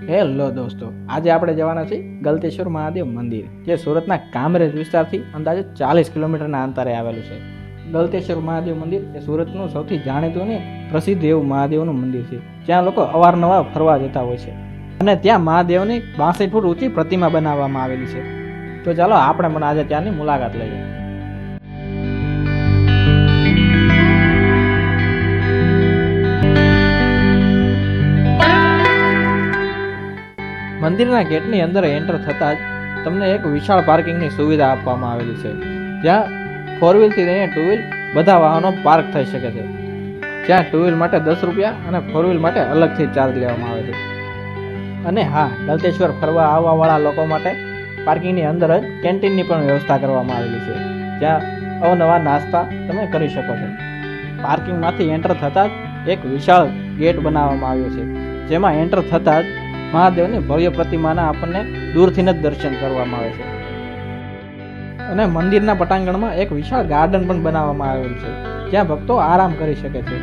Hello દોસ્તો, આજે આપણે જવાના છીએ ગલતેશ્વર મહાદેવ મંદિર, જે સુરતના કામરેજ વિસ્તારથી અંદાજે 40 કિલોમીટરના અંતરે આવેલું છે. ગલતેશ્વર મહાદેવ મંદિર એ સુરતનું સૌથી જાણીતું અને પ્રસિદ્ધ એવું મહાદેવનું મંદિર છે, જ્યાં લોકો અવારનવાર ફરવા જતા હોય છે. અને ત્યાં મહાદેવની 62 ફૂટ ઊંચી પ્રતિમા બનાવવામાં આવેલી છે. તો ચાલો આપણે પણ આજે ત્યાંની મુલાકાત લઈએ. મંદિરના ગેટની અંદર એન્ટર થતાં જ તમને એક વિશાળ પાર્કિંગની સુવિધા આપવામાં આવેલી છે, જ્યાં 4 વ્હીલથી લઈને 2 વ્હીલ બધા વાહનો પાર્ક થઈ શકે છે. જ્યાં 2 વ્હીલ માટે 10 રૂપિયા અને 4 વ્હીલ માટે અલગથી ચાર્જ લેવામાં આવે છે. અને હા, ગલતેશ્વર ફરવા આવવાવાળા લોકો માટે પાર્કિંગની અંદર જ કેન્ટીનની પણ વ્યવસ્થા કરવામાં આવેલી છે, જ્યાં અવનવા નાસ્તા તમે કરી શકો છો. પાર્કિંગમાંથી એન્ટર થતાં જ એક વિશાળ ગેટ બનાવવામાં આવ્યો છે, જેમાં એન્ટર થતાં જ મહાદેવની ભવ્ય પ્રતિમાના આપણને દૂરથી જ દર્શન કરવામાં આવે છે. અને મંદિરના પટાંગણમાં એક વિશાળ ગાર્ડન પણ બનાવવામાં આવેલું છે, જ્યાં ભક્તો આરામ કરી શકે છે.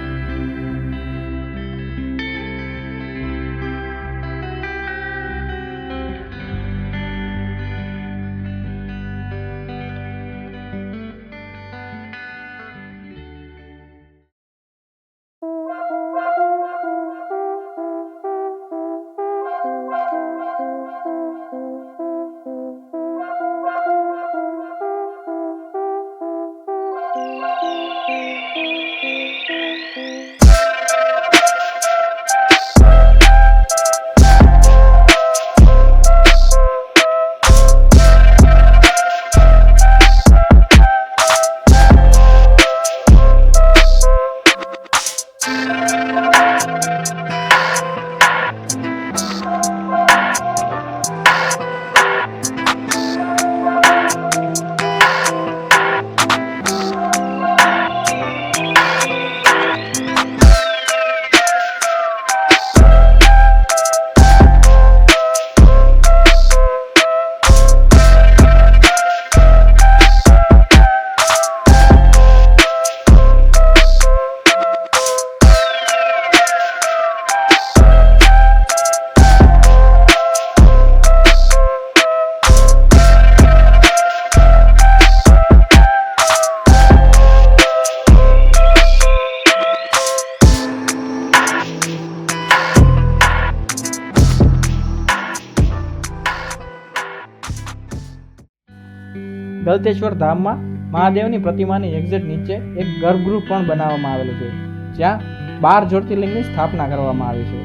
ગલતેશ્વર ધામમાં મહાદેવની પ્રતિમાની એક્ઝેક્ટ નીચે એક ગર્ભગૃહ પણ બનાવવામાં આવેલું છે, જ્યાં 12 જ્યોતિર્લિંગની સ્થાપના કરવામાં આવી છે,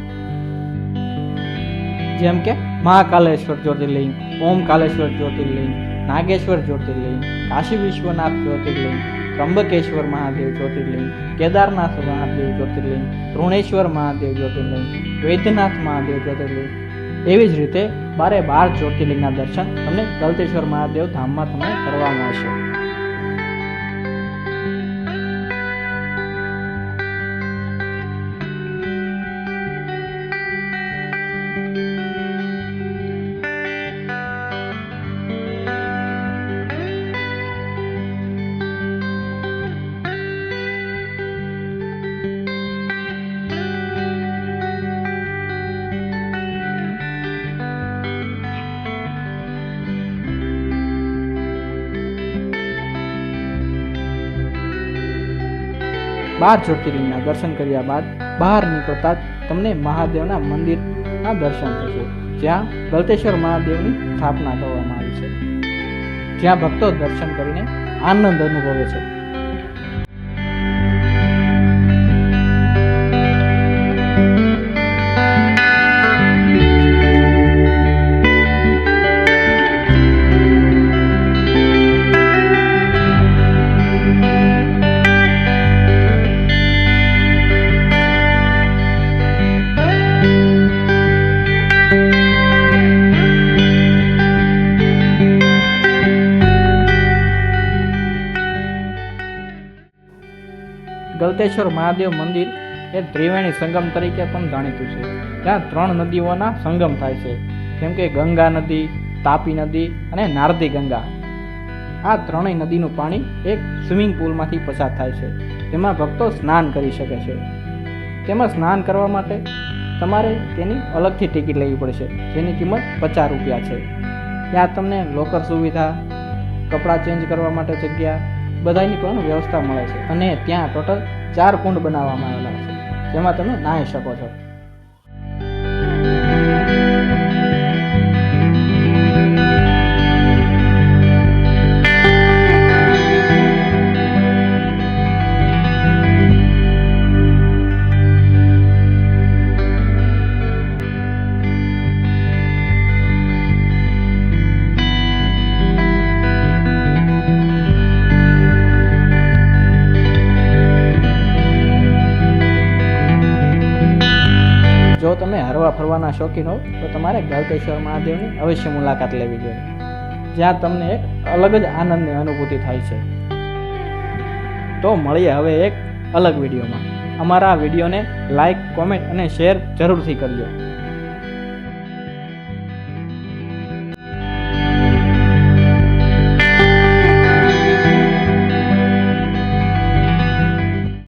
જેમ કે મહાકાલેશ્વર જ્યોતિર્લિંગ, ઓમકાલેશ્વર જ્યોતિર્લિંગ, નાગેશ્વર જ્યોતિર્લિંગ, કાશી વિશ્વનાથ જ્યોતિર્લિંગ, ત્રંબકેશ્વર મહાદેવ જ્યોતિર્લિંગ, કેદારનાથ મહાદેવ જ્યોતિર્લિંગ, તૃણેશ્વર મહાદેવ જ્યોતિર્લિંગ, વૈદ્યનાથ મહાદેવ જ્યોતિર્લિંગ. એવી જ રીતે 12 જ્યોતિર્લિંગના દર્શન તમને ગલતેશ્વર મહાદેવ ધામમાં તમને કરવા મળશે. બાર જ્યોતિર્લિંગના દર્શન કર્યા બાદ બહાર નીકળતા જ તમને મહાદેવના મંદિરના દર્શન થશે, જ્યાં ગલતેશ્વર મહાદેવની સ્થાપના કરવામાં આવી છે, જ્યાં ભક્તો દર્શન કરીને આનંદ અનુભવે છે. ગલતેશ્વર મહાદેવ મંદિર એ ત્રિવેણી સંગમ તરીકે પણ જાણીતું છે, જ્યાં 3 નદીઓના સંગમ થાય છે, જેમ કે ગંગા નદી, તાપી નદી અને નારદી ગંગા. આ ત્રણેય નદીનું પાણી એક સ્વિમિંગ પુલમાંથી પસાર થાય છે, જેમાં ભક્તો સ્નાન કરી શકે છે. તેમાં સ્નાન કરવા માટે તમારે તેની અલગથી ટિકિટ લેવી પડશે, જેની કિંમત 50 રૂપિયા છે. ત્યાં તમને લોકર સુવિધા, કપડાં ચેન્જ કરવા માટે જગ્યા, બધાની પણ વ્યવસ્થા મળે છે. અને ત્યાં ટોટલ 4 કુંડ બનાવવામાં આવેલા છે, જેમાં તમે નાહી શકો છો. જો તમે હરવા ફરવાના શોખીન હો તો તમારે ગળતેશ્વર મહાદેવની અવશ્ય મુલાકાત લેવી જોઈએ, જ્યાં તમને એક અલગ જ આનંદની અનુભૂતિ થાય છે. તો મળીએ હવે એક અલગ વિડીયોમાં. અમારા આ વિડીયોને લાઈક, કોમેન્ટ અને શેર જરૂરથી કરજો.